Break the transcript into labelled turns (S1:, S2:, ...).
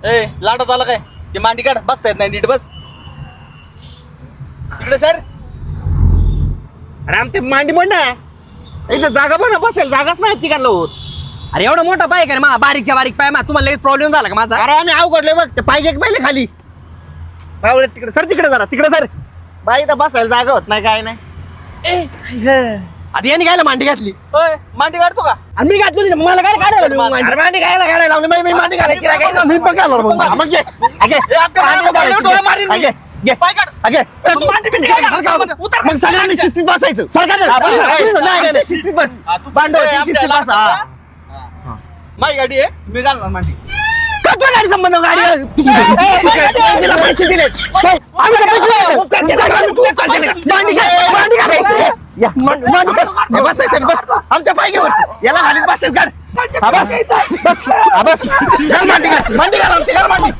S1: ए लाटात आला काय ते मांडी काढ बसता येत नाही नीट बस तिकडे सर.
S2: राम ते मांडी मोड ना इथं जागा बघ ना बसेल जागाच नाही तिकडलं होत.
S3: अरे एवढा मोठा पाय का रे मा बारीकच्या बारीक पाय मा तुम्हाला लगेच प्रॉब्लेम झाला का माझा?
S2: अरे आम्ही अवघडले बघ ते पाहिजे पहिले खाली बावळे तिकडे सर तिकडे जरा तिकडे सर बाई इथं बसायला जागा होत नाही काय नाही.
S3: आता यांनी घ्यायला मांडी घातली
S1: ओय मांडी काढतो का?
S3: आणि मी घातली होती, मला काय काढायला लावली मग मांडी?
S2: अरे मांडी घालायला लावली मी मांडी घालायची नाही काय मी पण घालणार मग घे घे मांडी घालायची.
S1: डोळे मारीन मी.
S2: घे, घे.
S1: पाय काढ.
S2: घे.
S1: मांडी बिंडी काय घालायचं? उतर.
S2: मग सगळ्यांनी शिस्तीत बसायचं नाही शिस्तीत बस
S1: हा, तू
S2: बांधव
S1: आमच्या
S2: शिस्तीत
S1: लाटात
S2: बस हा.
S1: जा. माझी गाडी आहे मी घालणार मांडी.
S2: का तुला गाडी संबंध गाडी तिला पैसे दिले आम्ही पैसे दिले. उपकार केला का? तू उपकार केले. मांडी घाल, मांडी घाल. या, मांडी बस. हे बसायचं बस आमच्या पायगेवर याला खाली बसायचं गाड हा बस बस हा बस घाल मांडी घाल मांडी घाल आमची घाल मांडी